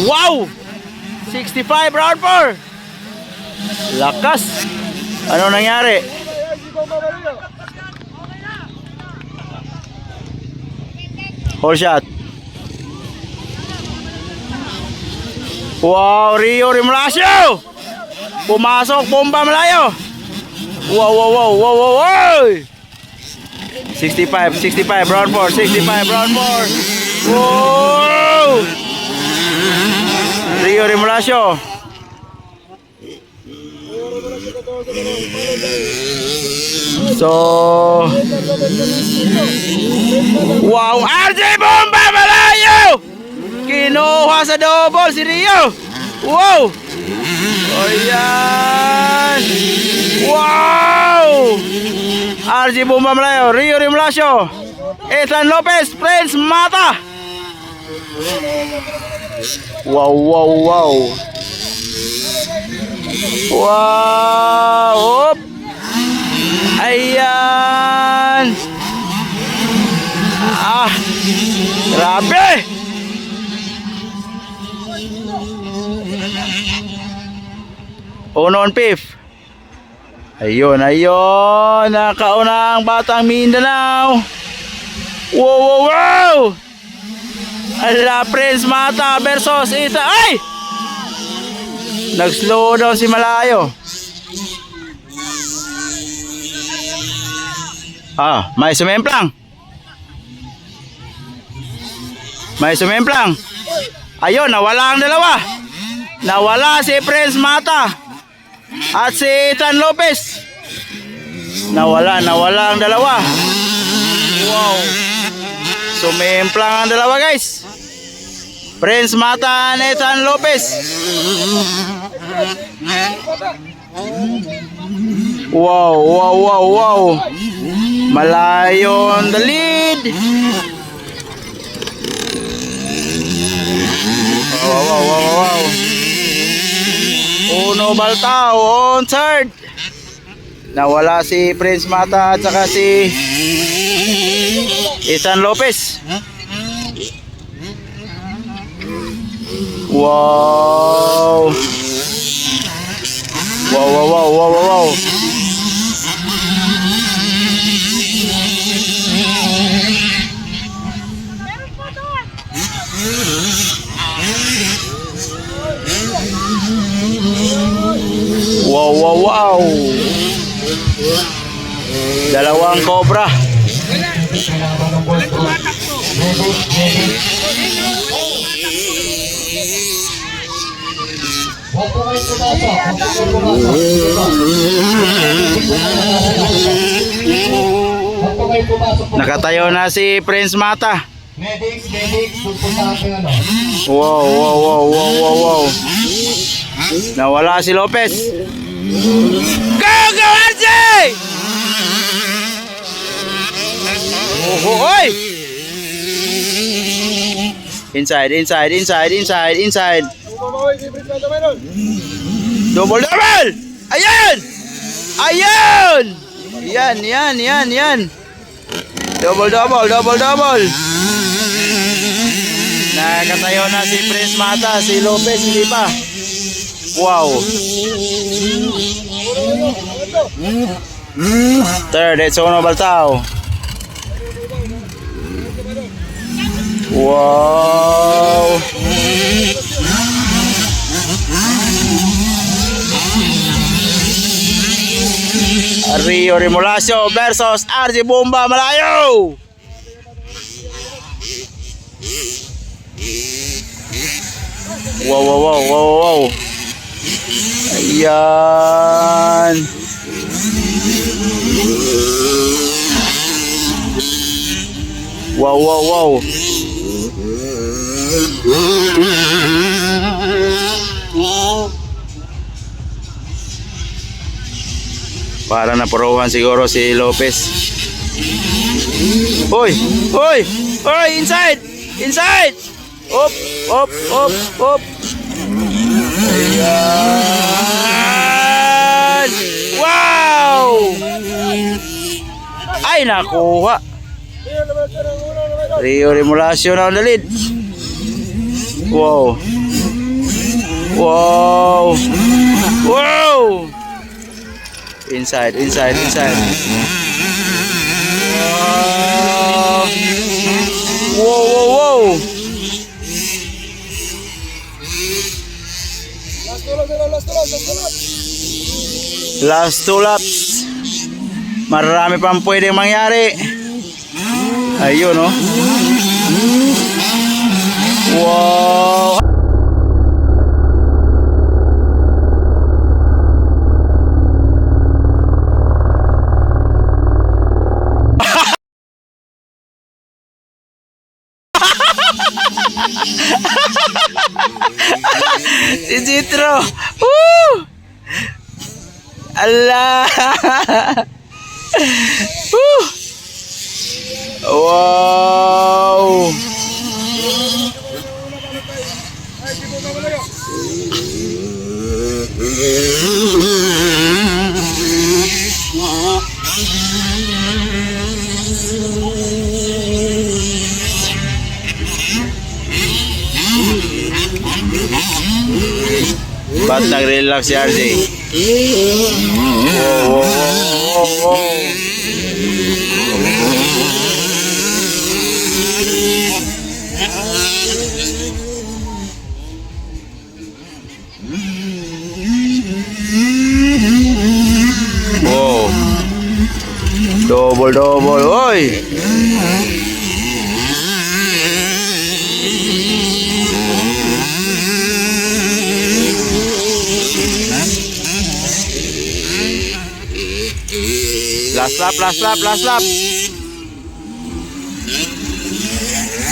Wow! 65 round 4. Lakas. Ano nangyari? Whole shot. Wow, Rio Rimlasio! Pumasok, bomba malayo. Wow, wow, wow, wow, wow, wow. 65 round 4, 65 round 4. Wow! Rio Rimlasio. So, wow, RJ bomba malayo! Kinuha sa double si Rio. Wow! O yan! Wow! RJ bomba malayo, Rio Rimlasio, Ethan Lopez, Prince Mata. Wow, wow, wow. Wow! Op. Ayan! Ah! Grabe! Uno on fifth. Ayun, ayun. Nakauna ang Batang Mindanao. Wow, wow, wow! Ala, Prince Mata versus Ita. Ay! Nag-slow down si Malayo. Ah, may sumemplang. May sumemplang. Ayun, nawala ang dalawa. Nawala si Prince Mata at si Ethan Lopez. Nawala ang dalawa. Wow. Sumemplang ang dalawa, guys. Prince Mata and Ethan Lopez. Wow, wow, wow, wow. Malayo on the lead. Wow, wow, wow, wow. Uno Baltao on third. Nawala si Prince Mata at saka si Ethan Lopez. Wow. Wow, wow, wow, wow, wow, wow. Wow, wow, wow. Dalawang cobra. Nakatayo na si Prince Mata. Wow, wow, wow, wow, wow, wow. Nawala si Lopez. Go, go, RJ! Oh, oy! Inside. Double. Ayan! Yan. Double. Nakatayo na si Prince Mata, si Lopez hindi pa. Wow. Third, it's Uno Baltao. Wow. Rio Rimlasio versus RJ Bomba Malayo. Wow. Ayan. Wow. Para napuruhan siguro si Lopez. Hoy, inside. Up. Ayan. Wow! Ay, nakuha. Rio Rimlasio na on the lead. Wow. Wow. Wow. Inside. Wow. Last two laps. Marami pang pwedeng mangyari. Ayun, oh. Wow. Si Jitro. Woo! Allah. Woo! Wow. Ba't nag-relax si RJ? Wow. Wow. Double. Oy! Last lap.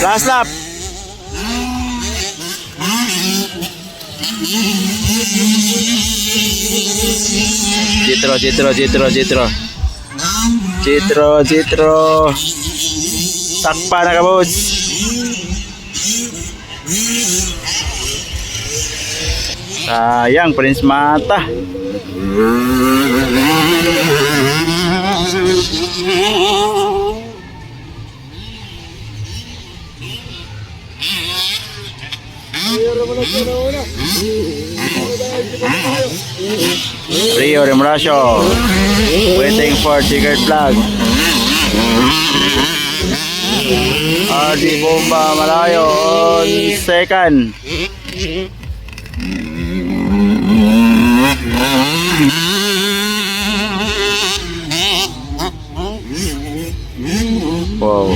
Last lap. Jitro. Takpa na ka, boss. Sayang, Prince Mata. Rio Remorasio waiting for checkered flag. RD Bomba Malayo on second. Wow.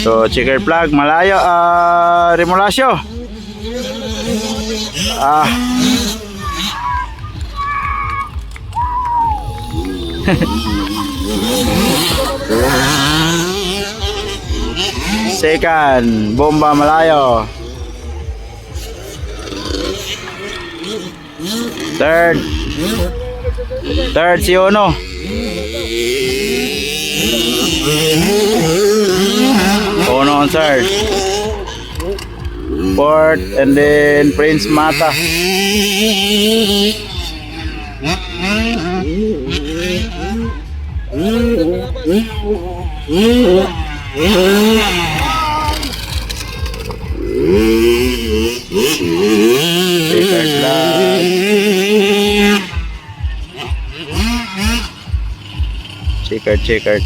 So, checkered flag, Malayo, Remorasio. Second, Bomba Malayo. Third si Ono. Ono on third. Fourth, and then Prince Mata. Checkered.